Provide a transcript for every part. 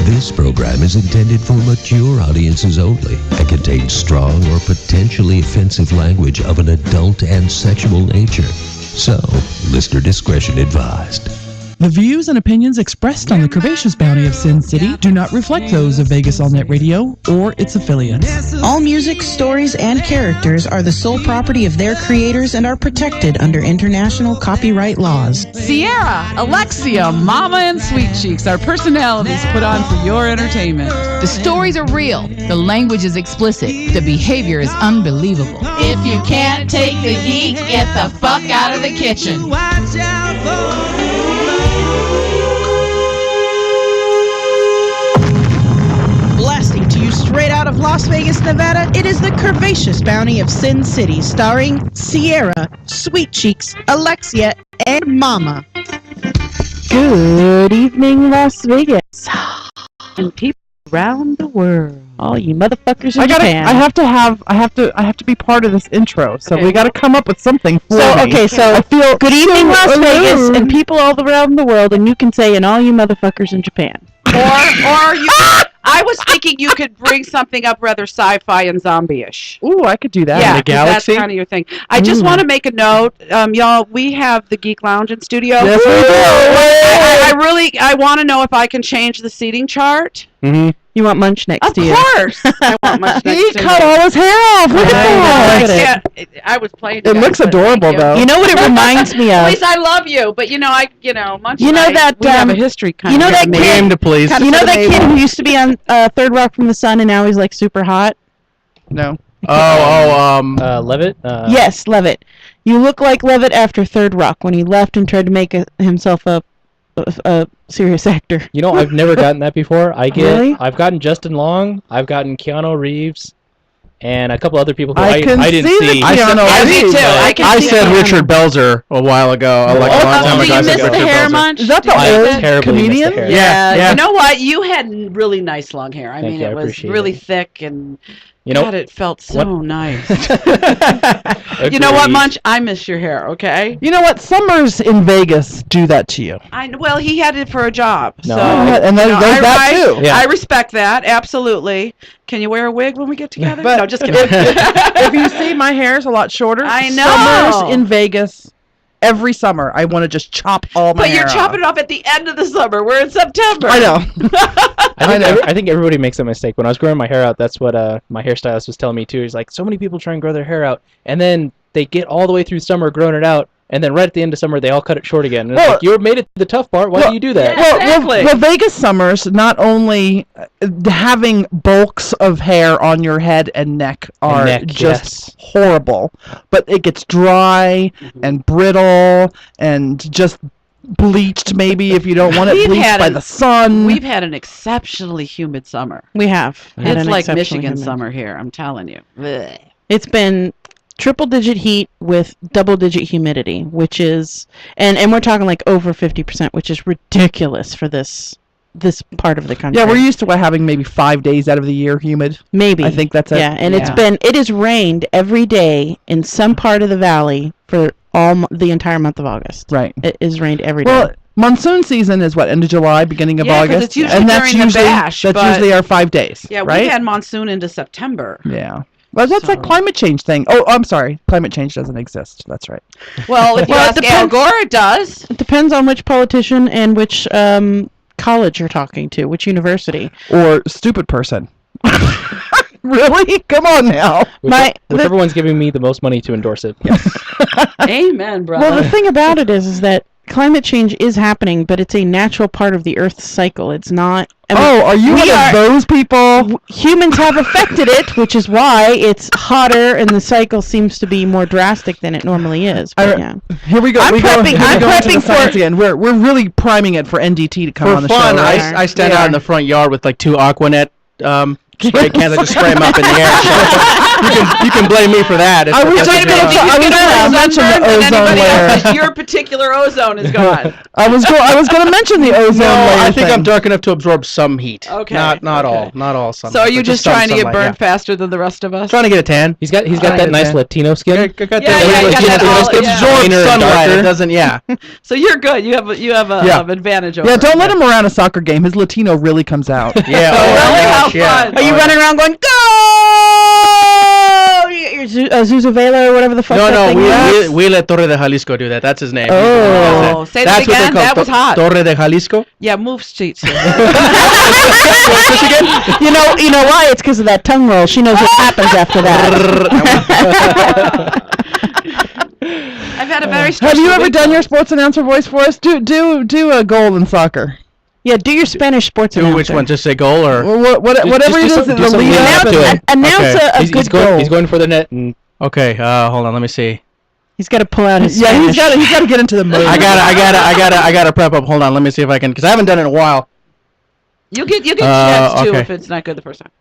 This program is intended for mature audiences only and contains strong or potentially offensive language of an adult and sexual nature. So, listener discretion advised. The views and opinions expressed on the Curvaceous Bounty of Sin City do not reflect those of Vegas All Net Radio or its affiliates. All music, stories, and characters are the sole property of their creators and are protected under international copyright laws. Sierra, Alexia, Mama, and Sweet Cheeks are personalities put on for your entertainment. The stories are real. The language is explicit. The behavior is unbelievable. If you can't take the heat, get the fuck out of the kitchen. Watch out for Blasting to you straight out of Las Vegas, Nevada, it is the Curvaceous Bounty of Sin City, starring Sierra, Sweet Cheeks, Alexia, and Mama. Good evening, Las Vegas, and people around the world. All you motherfuckers in Japan. I have to be part of this intro. So we got to come up with something for me. So I feel good evening, Las Vegas, and people all around the world, and you can say, and all you motherfuckers in Japan. Or you. I was thinking you could bring something up rather sci-fi and zombie-ish. Ooh, I could do that. Yeah, in the galaxy? That's kind of your thing. I just want to make a note, y'all. We have the Geek Lounge in studio. Yes, we do. I want to know if I can change the seating chart. Mm-hmm. You want Munch next to you? Of course, I want Munch next to me. He cut all his hair off. Look at that. I was playing. It looks adorable, though. You know what it reminds me of? At least I love you, but Munch. You know that we have a history kind you know of. That kid, to please. You know that kid who used to be on Third Rock from the Sun and now he's like super hot? No. Levitt? Yes, Levitt. You look like Levitt after Third Rock when he left and tried to make himself a serious actor. You know, I've never gotten that before. Really? I've gotten Justin Long, I've gotten Keanu Reeves, and a couple other people who I can didn't see. I said Richard Belzer a while ago. You missed the hair, Munch? Is that the old comedian? Yeah. You know what? You had really nice long hair. I mean, it was really thick and. God, it felt so nice. You know what, Munch? I miss your hair, okay? You know what? Summers in Vegas do that to you. Well, he had it for a job. No. So, and there's that too. I respect that, absolutely. Can you wear a wig when we get together? But no, just kidding. If you see, my hair's a lot shorter. I know. Summers in Vegas. Every summer, I want to just chop all my hair off. But you're chopping it off at the end of the summer. We're in September. I know. I think everybody makes that mistake. When I was growing my hair out, that's what my hairstylist was telling me too. He's like, so many people try and grow their hair out, and then they get all the way through summer growing it out, and then right at the end of summer, they all cut it short again. And it's like, you made it to the tough part. Why do you do that? Well, Vegas summers, not only having bulks of hair on your head and neck are just horrible, but it gets dry and brittle and just bleached maybe if you don't want it bleached by the sun. We've had an exceptionally humid summer. We have. It's like Michigan summer here, I'm telling you. Blech. It's been triple-digit heat with double-digit humidity, which is, and we're talking like over 50%, which is ridiculous for this part of the country. Yeah, we're used to having maybe 5 days out of the year humid. Maybe. I think that's it. Yeah, and it has rained every day in some part of the valley for the entire month of August. Right. It has rained every day. Well, monsoon season is what, end of July, beginning of August? It's usually during the bash. That's usually our 5 days. Yeah, right? we had monsoon into September. Yeah. Well, that's a climate change thing. Oh, I'm sorry. Climate change doesn't exist. That's right. Well, if you ask Al Gore, it does. It depends on which politician and which college you're talking to, which university. Or stupid person. Really? Come on now. Whichever one's giving me the most money to endorse it. Yes. Amen, brother. Well, the thing about it is that climate change is happening, but it's a natural part of the Earth's cycle. It's not... are you one of those people? Humans have affected it, which is why it's hotter and the cycle seems to be more drastic than it normally is. But, Here we go. I'm prepping for it again. We're really priming it for NDT to come on the show. For fun, I stand out in the front yard with like 2 Aquanet spray cans. I just spray them up in the air. So you can blame me for that. I was going to mention the ozone layer. Your particular ozone is gone. I was going to mention the ozone layer. I think I'm dark enough to absorb some heat. Okay. Not all. Some. So are you just trying to get burned faster than the rest of us? Trying to get a tan. He's got that nice Latino skin. Absorb sunlight. It doesn't. Yeah. So you're good. You have an advantage over. Yeah. Don't let him around a soccer game. His Latino really comes out. Yeah. Really? How fun. Are you running around going go? Zuzavela or whatever the fuck. No. We let Torre de Jalisco do that. That's his name. Oh, say that again. That was hot. Torre de Jalisco. Yeah, move streets. You know why? It's because of that tongue roll. She knows what happens after that. I've had a very special Have you ever done your sports announcer voice for us? Do a goal in soccer. Yeah, do your Spanish sports announcer. Which one? Just say goal or whatever it is. Announce a good goal. He's going for the net. And okay, hold on. Let me see. He's got to pull out his Spanish. He's got to get into the mode. I gotta prep up. Hold on. Let me see if I can, because I haven't done it in a while. You get chance too if it's not good the first time.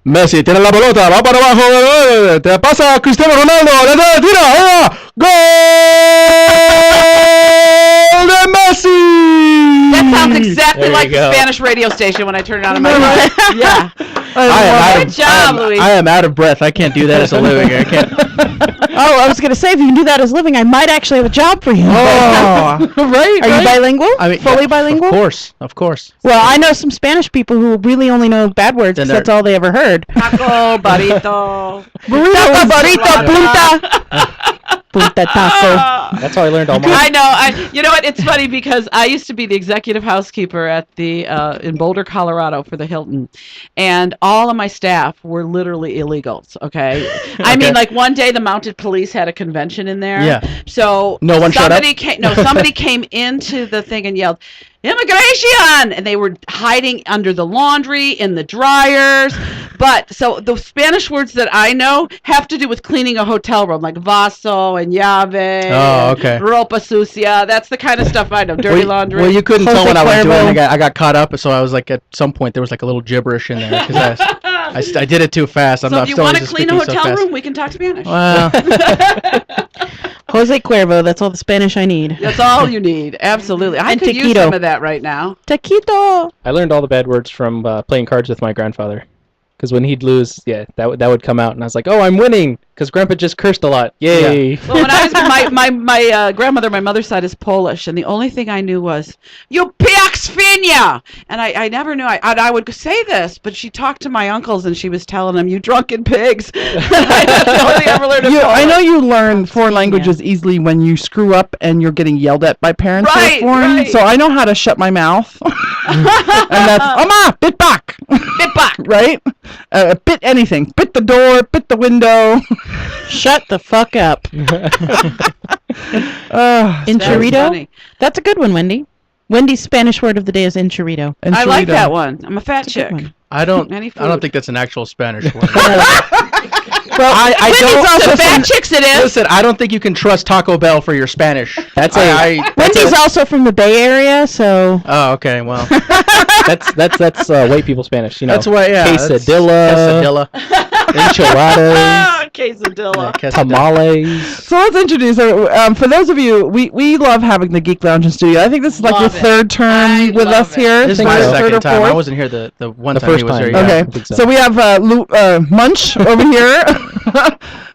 Messi tiene la pelota, va para abajo, te pasa Cristiano Ronaldo, le tira, gol de Messi. That sounds exactly like the Spanish radio station when I turn it on in my mind. Yeah. Good job, Luis. I am out of breath. I can't do that as a living. I can't. Oh, I was going to say, if you can do that as a living, I might actually have a job for you. Oh, right. Are you bilingual? Fully bilingual? Of course. Well, I know some Spanish people who really only know bad words because that's all they ever heard. Taco, burrito. Burrito, punta. Punta taco. That's how I learned all my. I know. You know what? It's funny because I used to be the executive housekeeper at the in Boulder, Colorado for the Hilton, and all of my staff were literally illegals. Okay. I mean, like one day the mounted police had a convention in there. Yeah. So no one showed up. Somebody came into the thing and yelled, "Immigration!" And they were hiding under the laundry, in the dryers. But so the Spanish words that I know have to do with cleaning a hotel room, like vaso and llave. Oh, okay. Ropa sucia. That's the kind of stuff I know. Dirty laundry. Well, you couldn't tell what I was doing. I got caught up, so I was like, at some point there was like a little gibberish in there because I did it too fast. So if you want to clean a hotel room, we can talk Spanish. Wow. Jose Cuervo, that's all the Spanish I need. That's all you need. Absolutely. I could use some of that right now. Taquito. I learned all the bad words from playing cards with my grandfather. Because when he'd lose, that would come out, and I was like, "Oh, I'm winning!" Because Grandpa just cursed a lot. Yay! Yeah. Well, when I was my grandmother, my mother's side is Polish, and the only thing I knew was "You piak świnia," and I never knew I would say this, but she talked to my uncles, and she was telling them, "You drunken pigs." That's the only thing I ever learned. I know you learn foreign languages easily when you screw up and you're getting yelled at by parents who are foreign. Right. So I know how to shut my mouth, and that's "Oma, bit back, bit back," right? Bit anything. Bit the door, bit the window. Shut the fuck up. Enchilito? That's a good one, Wendy. Wendy's Spanish word of the day is enchilito. I like that one. I'm a fat chick. I don't think that's an actual Spanish word. Well, I don't. Also fat chicks it is. Listen, I don't think you can trust Taco Bell for your Spanish. Wendy's also from the Bay Area, so. Oh, okay. Well, that's white people Spanish. You know. That's why. Yeah. Quesadilla. Enchiladas. Quesadilla. Tamales. So let's introduce for those of you, we love having the Geek Lounge in studio. I think this is like your third term with us here. This is my second time. I wasn't here the one time he was here. Okay. So we have Munch over here.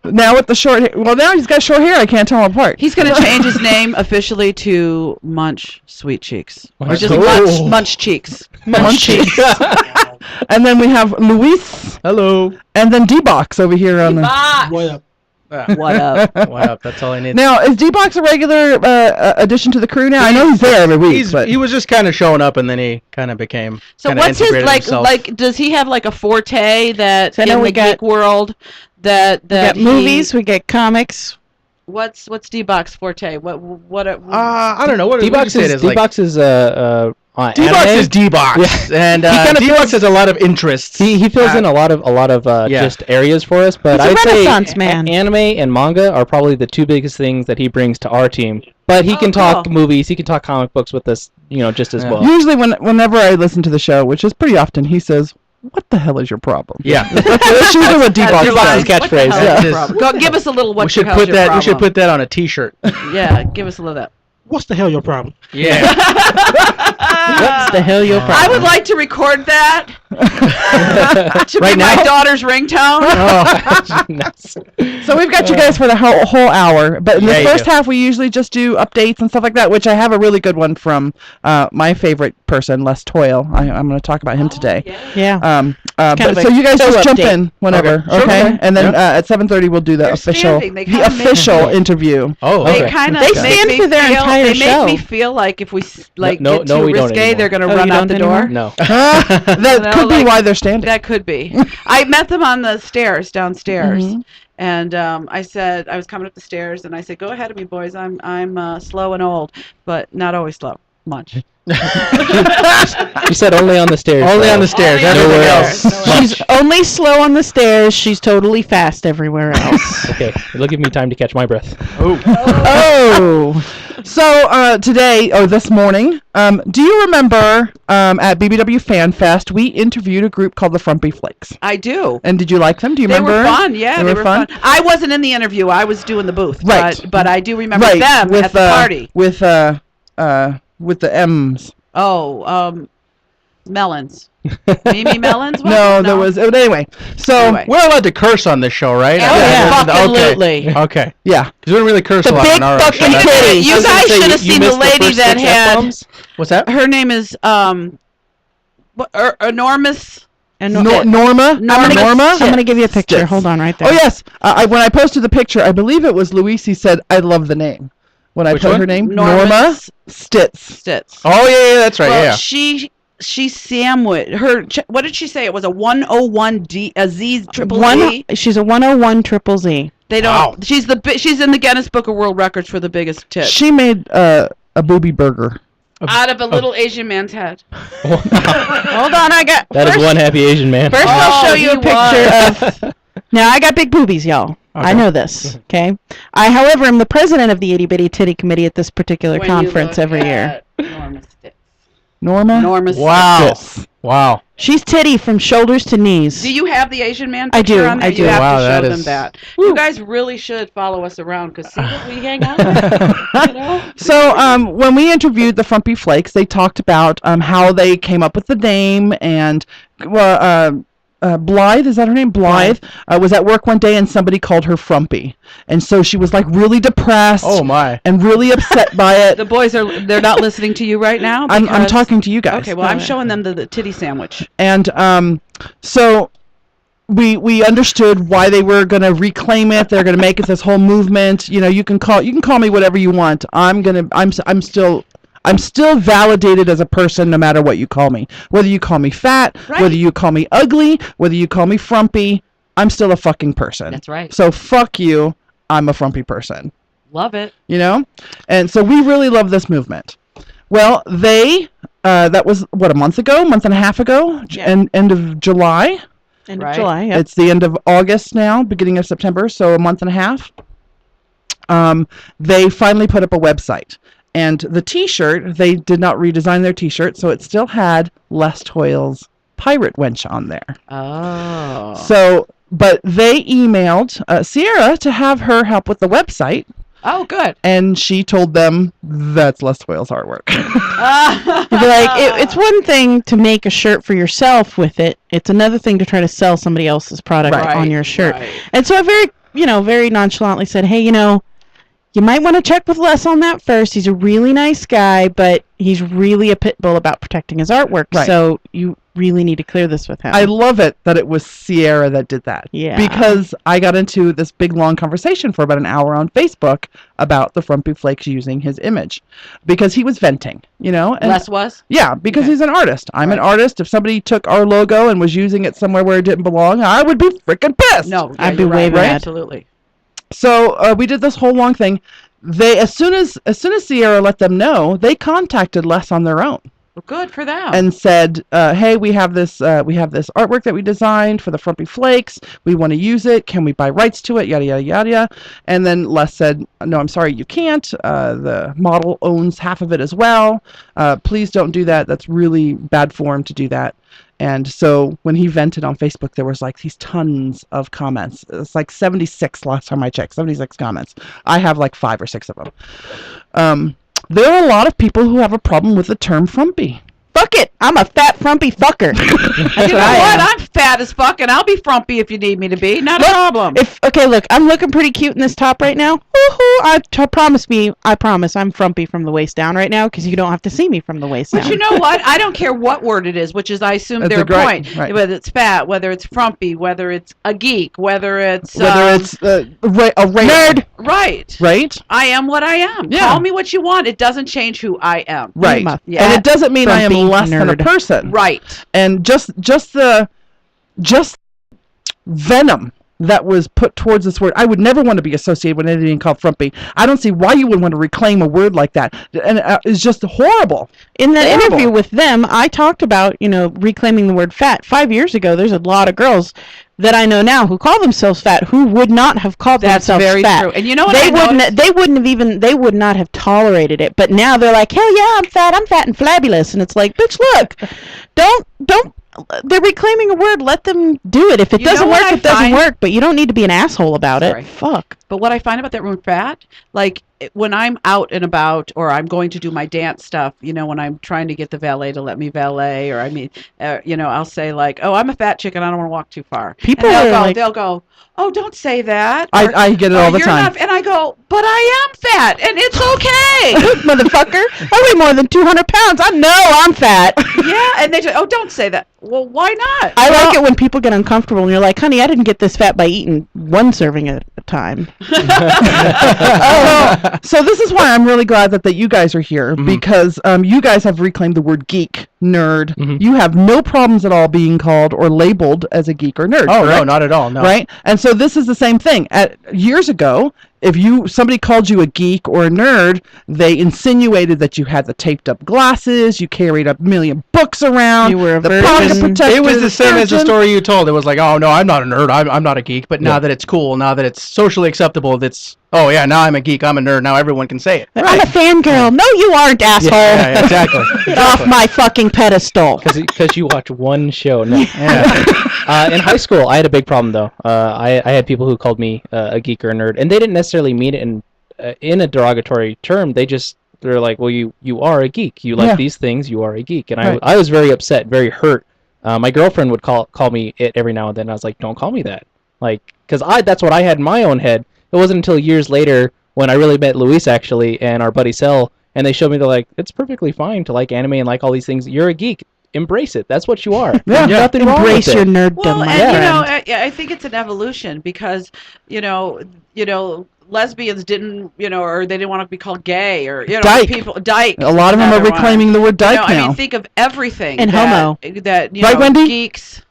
Now with the short hair. Well, now he's got short hair. I can't tell him apart. He's going to change his name officially to Munch Sweet Cheeks. Or just Munch Cheeks. Munch Cheeks. And then we have Luis. Hello. And then D-Box over here on the. What up? What up? What up? That's all I need. Now, is D-Box a regular addition to the crew now? I know he's there every week. He was just kind of showing up, and then he kind of became. So what's his like? Does he have like a forte that in the geek world that we got movies? We get comics. What's D-Box forte? What? I don't know. What D-Box is D-Box is D-Box is D-Box, and D-Box has a lot of interests. He fills in a lot of just areas for us, but I'd say anime and manga are probably the two biggest things that he brings to our team. But he can talk movies, he can talk comic books with us, just as well. Usually, whenever I listen to the show, which is pretty often, he says, what the hell is your problem? Yeah. Let's use it with deep That's catchphrase. Yeah. Go, give us a little what We should the hell's put your that. problem. We should put that on a T-shirt. Yeah, give us a little of that. What's the hell your problem? Yeah. What's the hell your problem? I would like to record that to Right be now? my daughter's ringtone. So we've got you guys for the whole hour, but in the There you first go. half we usually just do updates and stuff like that, which I have a really good one from my favorite person, Les Toyle. I'm going to talk about him today. Yeah. But, Kind of so a you guys show just jump update. in whenever, Okay. Sure, okay? okay. And then Yeah. at 7:30 we'll do the They're official standing. They kinda make me- interview. Oh, They okay. kind of They stand for their entire They show. make me feel like if we get no, too we don't risque, anymore. they're going to Oh, run you out don't the anymore? door. No. That know, could be like- why they're standing. That could be. I met them on the stairs downstairs, Mhm. and I said I was coming up the stairs, and I said, "Go ahead of me, boys. I'm slow and old, but not always slow. Much." She said only on the stairs. Only though. on the stairs. Only on Everything the else. stairs. She's only slow on the stairs. She's totally fast everywhere else. Okay, it'll give me time to catch my breath. Oh. So this morning, do you remember at BBW Fan Fest we interviewed a group called the Frumpy Flakes? I do. And did you like them? Do you They remember? were fun. Yeah, they were fun. I wasn't in the interview. I was doing the booth. Right. But I do remember Right, them with, at the party. With the M's. Oh, melons. Mimi Melons? What? No, there was. Anyway, so Anyway. We're allowed to curse on this show, right? Oh, yeah. Okay. Fucking-lutely. Okay. yeah. Because we don't really curse The a lot big on our fucking show. titties. You guys should have seen the missed lady first that 6 had. F-bombs? What's that? Her name is enormous. And Norma. Norma? I'm gonna give you a picture. Stitz. Hold on, right there. Oh yes. When I posted the picture, I believe it was Luis. He said, "I love the name." When I Which put one? her name, Norma Norma Stitz. Stitz. Oh yeah, that's right. Well, yeah. she sandwiched her. What did she say? It was a 101 D, a Z triple One. Z. She's a 101 triple Z. They don't. Wow. She's in the Guinness Book of World Records for the biggest tits. She made a booby burger. Out of a little Asian man's head. Hold on, I got. That is one happy Asian man. First, I'll show you a he picture of. Now, I got big boobies, y'all. I know this. Okay. I, however, am the president of the Itty Bitty Titty Committee at this particular When you conference look every year. at Norma Stitz. Norma. Norma Stitz. Wow. Stitz. Wow. She's titty from shoulders to knees. Do you have the Asian man I picture do, on there? I do. You have Wow, to show that them is- that. You guys really should follow us around because see what we hang out with. You know? So when we interviewed the Frumpy Flakes, they talked about how they came up with the name, and Blythe, is that her name? Blythe was at work one day and somebody called her Frumpy, and so she was like really depressed. Oh my. And really upset by it. The boys they're not listening to you right now. I'm because- talking to you guys. Okay, well I'm showing them the titty sandwich. And so we understood why they were going to reclaim it. They're going to make it this whole movement. You know, you can call me whatever you want. I'm still validated as a person no matter what you call me. Whether you call me fat, Right. whether you call me ugly, whether you call me frumpy, I'm still a fucking person. That's right. So fuck you. I'm a frumpy person. Love it. You know? And so we really love this movement. Well, that was a month and a half ago, Yeah. end of July. End Right. of July. Yep. It's the end of August now, beginning of September, so a month and a half. They finally put up a website. And the T-shirt, they did not redesign their T-shirt, so it still had Les Toyle's pirate wench on there. Oh. So, but they emailed Sierra to have her help with the website, Oh, good. and she told them that's Les Toyle's artwork. You'd be like, it's one thing to make a shirt for yourself with it. It's another thing to try to sell somebody else's product Right, on your shirt. right. And so I very nonchalantly said, hey, you might want to check with Les on that first. He's a really nice guy, but he's really a pit bull about protecting his artwork. Right. So you really need to clear this with him. I love it that it was Sierra that did that. Yeah. Because I got into this big long conversation for about an hour on Facebook about the Frumpy Flakes using his image. Because he was venting, and Les was? yeah, because Okay. he's an artist. I'm an Right. artist. If somebody took our logo and was using it somewhere where it didn't belong, I would be freaking pissed. No, I'd be you're way right. mad. Absolutely. So we did this whole long thing. They as soon as Sierra let them know, they contacted Les on their own. Well, good for them. And said, "Hey, we have this artwork that we designed for the Frumpy Flakes. We want to use it. Can we buy rights to it? Yada yada yada." And then Les said, "No, I'm sorry, you can't. The model owns half of it as well. Please don't do that. That's really bad form to do that." And so when he vented on Facebook, there was like these tons of comments. It's like 76 last time I checked, 76 comments. I have like 5 or 6 of them. There are a lot of people who have a problem with the term frumpy. Fuck it. I'm a fat, frumpy fucker. You know what? I'm fat as fuck, and I'll be frumpy if you need me to be. Not a problem. Okay, look, I'm looking pretty cute in this top right now. Woohoo! I promise I'm frumpy from the waist down right now because you don't have to see me from the waist down. But you know what? I don't care what word it is, which is, I assume, their point. Right. Whether it's fat, whether it's frumpy, whether it's a geek, whether it's a nerd. Right. I am what I am. Yeah. Call me what you want. It doesn't change who I am. Right. Yeah. And it doesn't mean I am less than a person. Right. And just venom that was put towards this word. I would never want to be associated with anything called frumpy. I don't see why you would want to reclaim a word like that. And it's just horrible. In that interview with them, I talked about, reclaiming the word fat. 5 years ago, there's a lot of girls that I know now who call themselves fat who would not have called themselves fat. That's very true. And you know what they would not have tolerated it. But now they're like, hell yeah, I'm fat and flabulous. And it's like, bitch, look, don't. They're reclaiming a word. Let them do it. If it doesn't work, it doesn't work. But you don't need to be an asshole about it. Fuck. But what I find about that word fat, like when I'm out and about, or I'm going to do my dance stuff, when I'm trying to get the valet to let me valet, or I'll say like, oh, I'm a fat chick and I don't want to walk too far. They'll go, oh, don't say that. I get it all the time. And I go, but I am fat and it's okay. Motherfucker, I weigh more than 200 pounds. I know I'm fat. Yeah, and they say, oh, don't say that. Well, why not? I like it when people get uncomfortable and you're like, honey, I didn't get this fat by eating one serving at a time. So this is why I'm really glad that you guys are here, because you guys have reclaimed the word geek, nerd. You have no problems at all being called or labeled as a geek or nerd. Oh, correct? no, not at all. No. Right? And so this is the same thing. Years ago, if somebody called you a geek or a nerd, they insinuated that you had the taped up glasses, you carried a million books around, you were a it was the same as the story you told. It was like, oh no, I'm not a nerd, I'm not a geek. But now that it's cool, now that it's socially acceptable, oh yeah, now I'm a geek, I'm a nerd, now everyone can say it. I'm a fangirl. No, you aren't, asshole. Yeah, exactly. Get off my fucking pedestal. Because you watch one show. No. Yeah. In high school, I had a big problem though. I had people who called me a geek or a nerd, and they didn't necessarily mean it in a derogatory term. They're like, well, you are a geek. You like these things. You are a geek. And I was very upset, very hurt. My girlfriend would call me it every now and then. I was like, don't call me that. Because that's what I had in my own head. It wasn't until years later when I really met Luis actually and our buddy Sel, and they showed me, they're like, it's perfectly fine to like anime and like all these things. You're a geek. Embrace it. That's what you are. Yeah. Nothing wrong with it. Embrace your nerddom. Well, and I think it's an evolution because lesbians didn't, or they didn't want to be called gay, or dyke. Dyke. A lot of them are reclaiming the word dyke now. I mean, think of everything and homo. Right, Wendy? Geeks.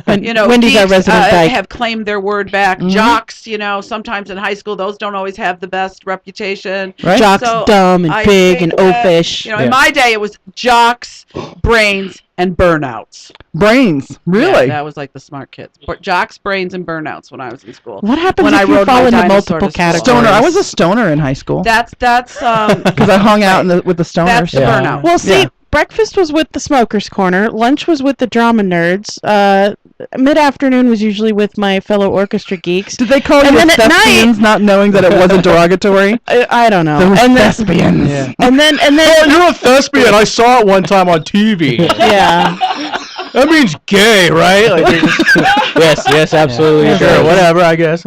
Wendy's geeks, our resident dyke. Have claimed their word back. Jocks, sometimes in high school, those don't always have the best reputation. Right? Jocks, dumb and big and oafish. In my day, it was jocks, brains, and burnouts. Brains, really? Yeah, that was like the smart kids. Jocks, brains, and burnouts when I was in school. What happens if you fall into multiple categories? Stoner. I was a stoner in high school. That's because I hung out with the stoners. That's the burnout. Well, see, breakfast was with the smokers' corner. Lunch was with the drama nerds. Mid-afternoon was usually with my fellow orchestra geeks. Did they call you thespians, not knowing that it wasn't derogatory? I don't know. Thespians. Yeah. And then. Oh, you're a thespian. I saw it one time on TV. Yeah. That means gay, right? Yes, absolutely. Yeah. Sure, whatever. I guess.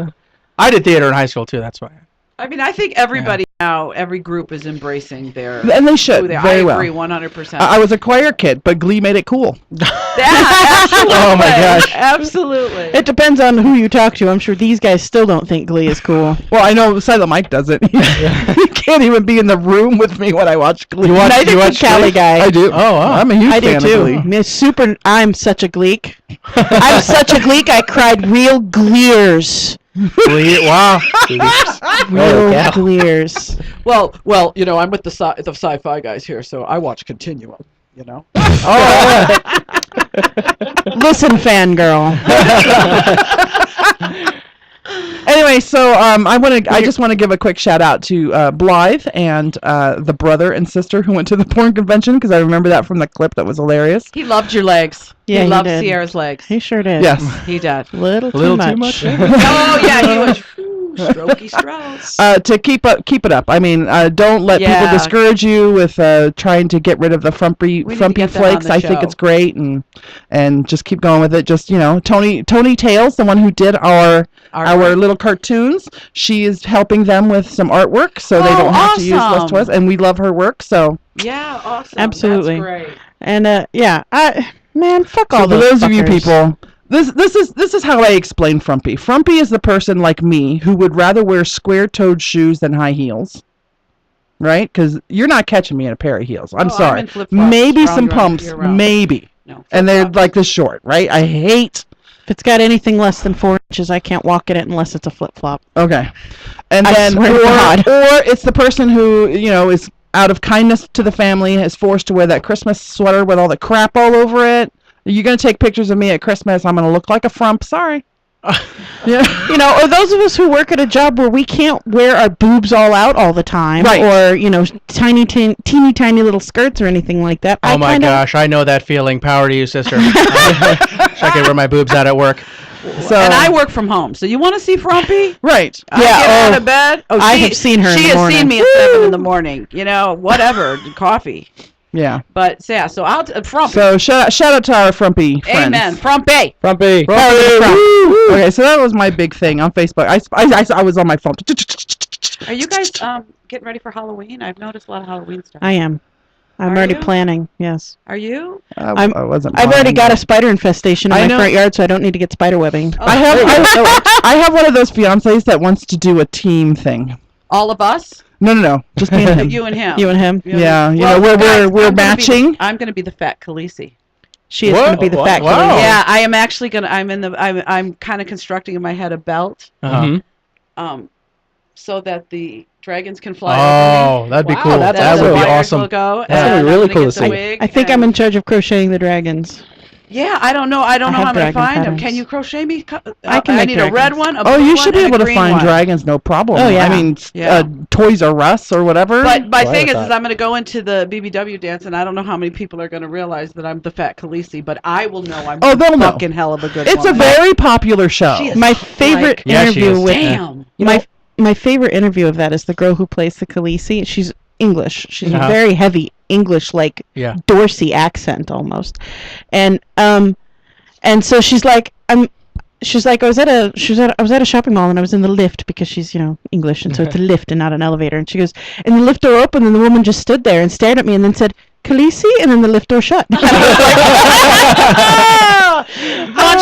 I did theater in high school too. That's why. I mean, I think everybody now, every group is embracing their... And they should, very well. I agree 100%. I was a choir kid, but Glee made it cool. Absolutely. Oh my gosh. Absolutely. It depends on who you talk to. I'm sure these guys still don't think Glee is cool. Well, I know Silent Mike doesn't. He can't even be in the room with me when I watch Glee. Neither can Cali guy. I do. Oh, wow. I'm a huge fan of Glee. I'm such a gleek. I'm such a gleek, I cried real gleers. Wow. Real gleers. Well, I'm with the sci-fi guys here, so I watch Continuum, Oh. Listen, fangirl. Anyway, so I just want to give a quick shout out to Blythe and the brother and sister who went to the porn convention, because I remember that from the clip. That was hilarious. He loved your legs. Yeah, he loved did. Sierra's legs. He sure did. Yes. He did. Little too much. Oh yeah, he was strokey strokes. To keep it up. I mean, don't let people discourage you with trying to get rid of the frumpy flakes. I think it's great, and just keep going with it. Just Tony Tales, the one who did our little cartoons, she is helping them with some artwork, so they don't have to use List to Us, and we love her work. So yeah, awesome. Absolutely. That's great. And fuck all so for those fuckers. of you people. This is how I explain frumpy. Frumpy is the person like me who would rather wear square-toed shoes than high heels. Right? Because you're not catching me in a pair of heels. I'm sorry. I'm in flip-flops. Maybe some pumps, maybe. No, and they're like this short, right? I hate. If it's got anything less than 4 inches, I can't walk in it unless it's a flip-flop. Okay. And I then, swear to God. or it's the person who, is out of kindness to the family, is forced to wear that Christmas sweater with all the crap all over it. You're going to take pictures of me at Christmas, I'm going to look like a frump. Sorry. Yeah. Or those of us who work at a job where we can't wear our boobs all out all the time, right. Or teeny tiny little skirts or anything like that. Oh my gosh, I know that feeling. Power to you, sister. I can wear my boobs out at work. So, and I work from home, so you want to see Frumpy? Right. I get out of bed. I have seen her. She has seen me at 7 in the morning. Whatever, coffee. Yeah. But yeah, so I'll Frumpy. So shout out to our Frumpy friends. Amen. Frumpy. Frumpy. Okay, so that was my big thing on Facebook. I was on my phone. Are you guys getting ready for Halloween? I've noticed a lot of Halloween stuff. I am. I'm already planning. Yes. Are you? I wasn't. I've already got a spider infestation in my front yard, so I don't need to get spider webbing. Oh, I have one of those fiancés that wants to do a team thing. All of us? No. Just me and him. You and him. You and him. Yeah. Well, we're matching. I'm going to be the fat Khaleesi. She is going to be the fat Khaleesi. Yeah, I am actually going to. I'm kind of constructing in my head a belt. So that the dragons can fly over me. That'd be cool. That would be awesome. That's gonna be really cool to see. I think I'm in charge of crocheting the dragons. Yeah, I don't know. I don't know how I'm going to find them. patterns. Can you crochet me? I need a red one, a blue you one, should be and able a to green find one. dragons, no problem. Oh, yeah. I mean, Toys R Us or whatever. But my thing is I'm going to go into the BBW dance, and I don't know how many people are going to realize that I'm the fat Khaleesi, but I will know I'm they'll know. fucking hell of a good It's woman. a very popular show. My favorite interview with Damn. my favorite interview of that is the girl who plays the Khaleesi. She's English. She's a very heavy English, like Dorsey accent almost, and so she's like, I was at a shopping mall and I was in the lift because she's English, and so it's a lift and not an elevator. And she goes, and the lift door opened and the woman just stood there and stared at me and then said, Khaleesi, and then the lift door shut. Munch,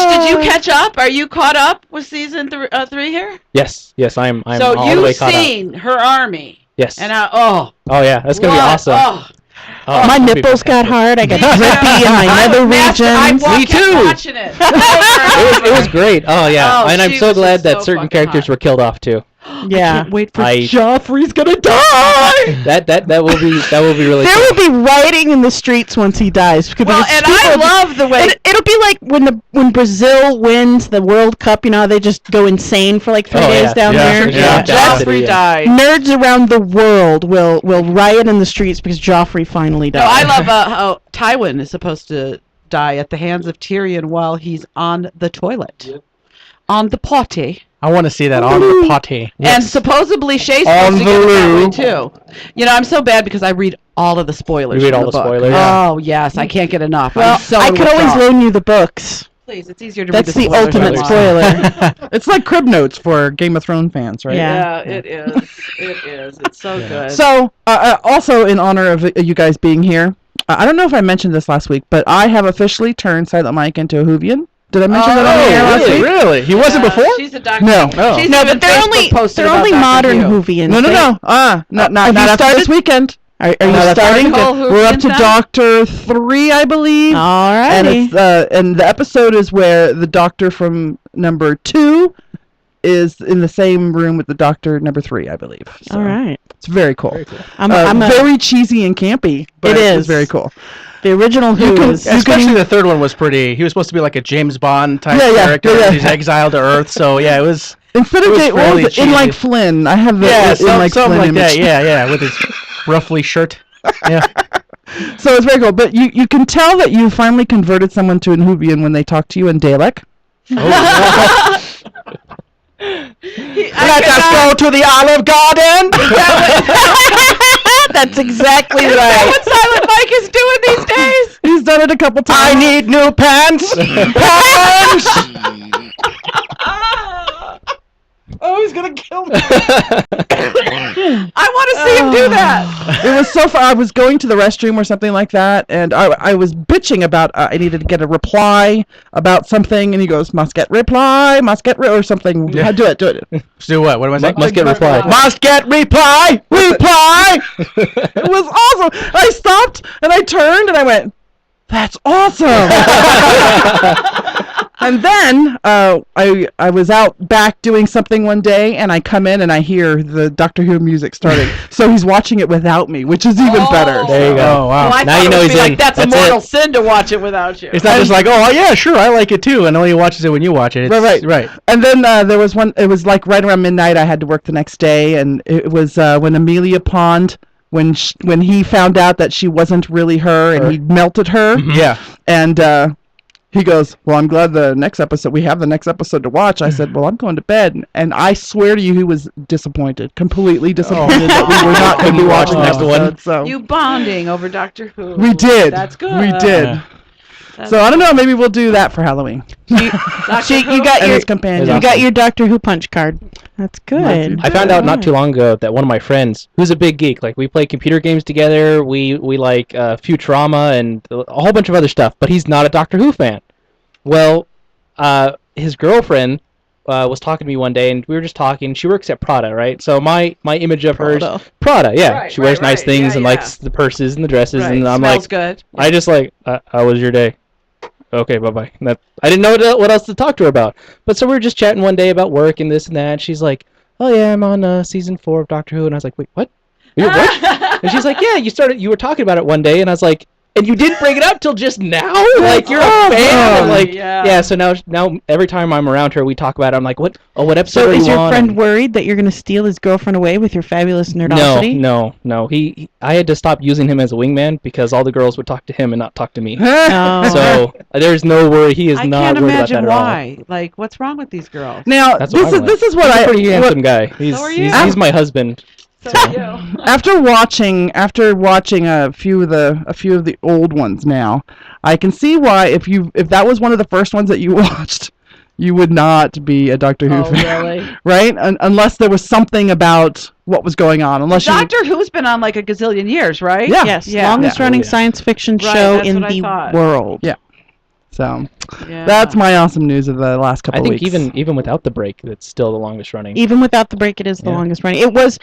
did you catch up? Are you caught up with season 3 here? Yes, I'm so all the way caught up. So you've seen her army. Yes. And oh yeah, that's gonna be awesome. My nipples got hard. I got drippy in my nether regions. Me too. Watching it. It was great. Oh yeah, and I'm so glad that so certain characters were killed off too. Yeah. I can't wait for Joffrey's gonna die. That will be really. There will be rioting in the streets once he dies. Well, and I love the way it'll be like when Brazil wins the World Cup. They just go insane for like 3 days down there. Yeah. Joffrey died. Nerds around the world will riot in the streets because Joffrey finally died. No, I love how Tywin is supposed to die at the hands of Tyrion while he's on the toilet, on the potty. I want to see that on the potty. And supposedly Shay's supposed to get it that way too. I'm so bad because I read all of the spoilers. You read all the spoilers. Yeah. Oh yes, I can't get enough. Well, I could always loan you the books. Please, it's easier to read That's the the ultimate spoiler. It's like crib notes for Game of Thrones fans, right? Yeah, it is. It is. It's so good. So, also in honor of you guys being here, I don't know if I mentioned this last week, but I have officially turned Silent Mike into a Whovian. Did I mention that on the air last week? Really? He wasn't before? She's a doctor. No. She's No, but they're only modern Whovians. No. Not after this weekend. Are you starting? We're up to Doctor 3, I believe. All right. And it's and the episode is where the doctor from number 2 is in the same room with the doctor number 3, I believe. So all right. It's very cool. I'm very cheesy and campy, but it's very cool. The original especially the third one was pretty. He was supposed to be like a James Bond type character. He's exiled to Earth, so yeah, it was. Instead of Dave, what was it? In like Flynn. I have the in like something Flynn like image. that. Yeah, with his ruffly shirt. Yeah. So it's very cool. But you can tell that you finally converted someone to an Whovian when they talk to you in Dalek. Oh, let us go to the Olive Garden. That's exactly Is right. that what Silent Mike is doing these days? He's done it a couple times. I need new pants. Pants. Oh, he's gonna kill me. I want to see him do that. It was so far. I was going to the restroom or something like that, and I was bitching about I needed to get a reply about something, and he goes, "Must get reply, or something." Yeah. Do it. Do what? What am I saying? Must get reply. Must get reply. Reply. It was awesome. I stopped and I turned and I went, "That's awesome." And then I was out back doing something one day, and I come in and I hear the Doctor Who music starting. So he's watching it without me, which is even better. There you go. Oh wow. Well, I Now thought you know it would he's be in. like that's a That's mortal it. sin to watch it without you. It's not just like, oh yeah, sure, I like it too, and only watches it when you watch it. It's, Right. And then there was one. It was like right around midnight. I had to work the next day, and it was when Amelia Pond, when he found out that she wasn't really her, and he melted her. Yeah. And he goes, "Well, I'm glad we have the next episode to watch." I said, "Well, I'm going to bed." And I swear to you, he was disappointed, completely disappointed that we were not going to be watching the next one. So You bonding over Doctor Who. we did. That's good. We did. Yeah. So I don't know. Maybe we'll do that for Halloween. You got And your his companion. you got your Doctor Who punch card. That's good. I found out not too long ago that one of my friends, who's a big geek, like we play computer games together, we like Futurama and a whole bunch of other stuff, but he's not a Doctor Who fan. Well, his girlfriend was talking to me one day, and we were just talking. She works at Prada, right? So my image of her is Prada, yeah. Right, she wears nice right. things Yeah, and yeah. likes the purses and the dresses, Right. and I'm Smells like, good. I just like, how was your day? Okay, bye-bye. I didn't know what else to talk to her about. But so we were just chatting one day about work and this and that. And she's like, "Oh yeah, I'm on season 4 of Doctor Who," and I was like, "Wait, what? You're what?" And she's like, "Yeah, you were talking about it one day," and I was like, "And you didn't bring it up till just now? Like you're a fan?" And like, yeah. So now every time I'm around her, we talk about it. I'm like, "What? Oh, what episode So are you is your on?" friend worried that you're going to steal his girlfriend away with your fabulous nerdosity? No. I had to stop using him as a wingman because all the girls would talk to him and not talk to me. Oh. So there's no worry. He is I not can't worried about that imagine at all. why. Like, what's wrong with these girls? Now That's this what is I'm this like. is what He's I a pretty what- handsome guy. He's So are you. he's my husband. So After watching a few of the old ones now, I can see why if that was one of the first ones that you watched, you would not be a Doctor Who fan, really? right? Unless there was something about what was going on. Unless Doctor Who's been on like a gazillion years, right? Yeah. Yes, Yeah. longest running science fiction Right, show that's in what I the thought. world. Yeah. So Yeah. that's my awesome news of the last couple I of think weeks. even without the break, it's still the longest running. Even without the break, it is the Yeah. longest running. It was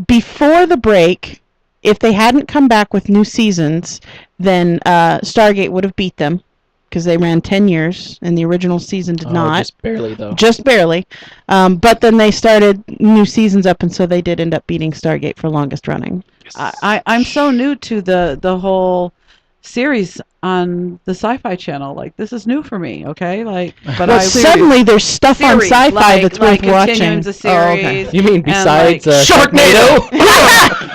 before the break. If they hadn't come back with new seasons, then Stargate would have beat them because they ran 10 years and the original season did not. Just barely though. Just barely. But then they started new seasons up, and so they did end up beating Stargate for longest running. I'm so new to the whole series on the Sci-Fi Channel. Like, this is new for me. Okay, like, but Well, suddenly there's stuff on series, Sci-Fi like, that's like worth watching. continuing the series. You mean and, besides like, Sharknado.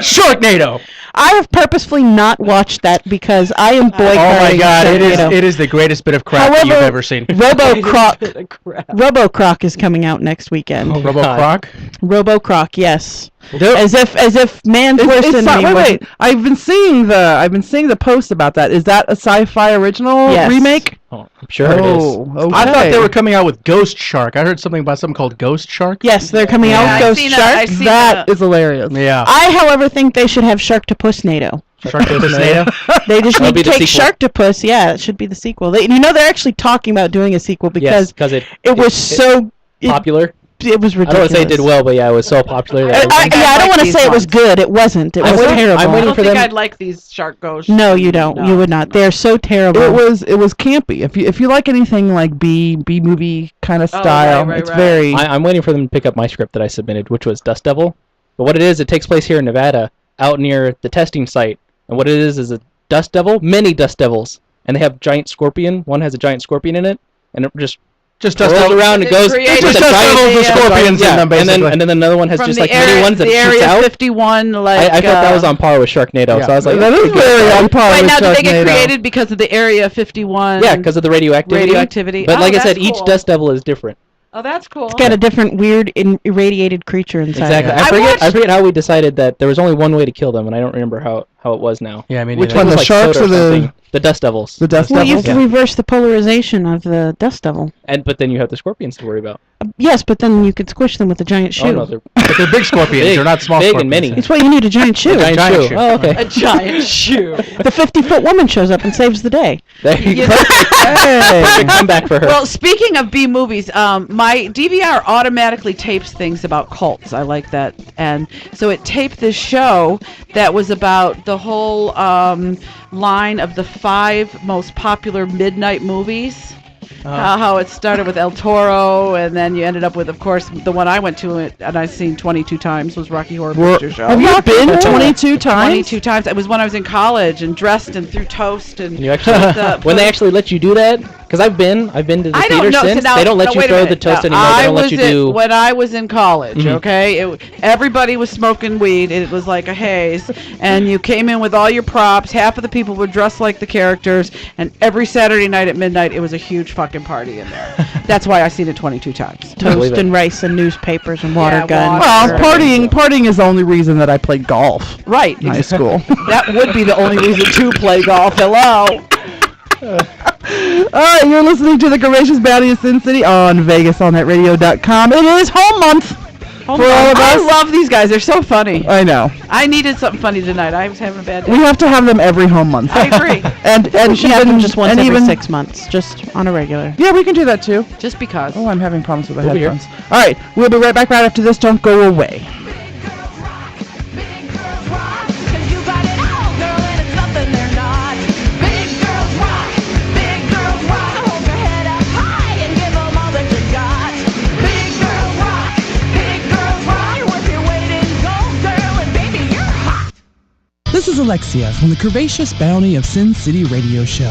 Sharknado. I have purposefully not watched that because I am boycotting. Oh my God! Sharknado. It is the greatest bit of crap that you've However, ever seen. RoboCroc is coming out next weekend. Oh, RoboCroc. RoboCroc, yes. There- As if man's worse than not, anyone. wait. I've been seeing the post about that. Is that a Sci-Fi original Yes. remake? Oh, I'm sure it is. Okay. I thought they were coming out with Ghost Shark. I heard something about something called Ghost Shark. Yes, they're coming out Yeah, with I've Ghost seen Shark. I've seen That is hilarious. Yeah. I, however, think they should have Sharktopus-nado. Sharknado. They just That'll need be to the take sequel. Sharktopus. Yeah, it should be the sequel. They're actually talking about doing a sequel Yes, because because it was so popular. It was I don't ridiculous. want to say it did well, but yeah, it was so popular that I don't want to these say it was ones. good. It wasn't. It I'm was waiting- terrible. I'm I waiting don't for think them. I'd like these shark ghosts. No, you don't. No. You would not. They're so terrible. It was campy. If you like anything like B movie kind of Oh, style, right, it's right. very. I'm waiting for them to pick up my script that I submitted, which was Dust Devil. But what it is, it takes place here in Nevada, out near the testing site. And what it is a Dust Devil, many Dust Devils, and they have giant scorpion. One has a giant scorpion in it, and it just Just dust rolls devils. around and goes. Created Just dust devils with scorpions in them, basically. And then another one has From just the like area, mini ones that the it shoots Area out. 51, like I thought that was on par with Sharknado, so I was like, that is very on par Right with now, did they get Sharknado. created because of the Area 51? yeah, because of the radioactivity. But Oh, like I that's said, each cool. dust devil is different. Oh, that's cool. It's got a different weird irradiated creature inside. Exactly. It. I forget how we decided that there was only one way to kill them, and I don't remember how it was now. Yeah, I mean, Which It one, was the like sharks soda or the something. The dust devils? The dust Well, you devils. have to reverse the polarization of the dust devil. But then you have the scorpions to worry about. Yes, but then you can squish them with a giant shoe. Oh no, they're but they're big scorpions. Big, They're not small big scorpions. and many. That's why you need a giant shoe. A giant shoe. Oh, okay. A giant shoe. The 50-foot woman shows up and saves the day. There you You go. know- Perfect comeback for her. Well, speaking of B movies, my DVR automatically tapes things about cults. I like that, and so it taped this show that was about the whole line of the 5 most popular midnight movies. How it started with El Toro, and then you ended up with, of course, the one I went to and I've seen 22 times was Rocky Horror Picture Show. Have you been 22 times? 22 times. It was when I was in college and dressed and threw toast and You actually, when they actually let you do that, because I've been to the I don't theater know. since. So now, they don't let you wait a throw the minute. toast Now, anymore. They don't let was you do. when I was in college, Mhm. okay, everybody was smoking weed. It was like a haze, and you came in with all your props. Half of the people were dressed like the characters, and every Saturday night at midnight, it was a huge fucking party in there. That's why I've seen it 22 times. Toast and rice and newspapers and water guns. Well, partying is the only reason that I played golf. Right. In high school. That would be the only reason to play golf. Hello. All right, you're listening to the Curvaceous Bounty of Sin City on VegasAllNetRadio.com. It is home month for all of us. I love these guys. They're so funny. I know. I needed something funny tonight. I was having a bad day. We have to have them every home month. I agree. and We should have them just once and every even 6 months, just on a regular. Yeah, we can do that too. Just because. Oh, I'm having problems with the We'll be here. headphones. All right, we'll be right back right after this. Don't go away. This is Alexia from the Curvaceous Bounty of Sin City Radio Show.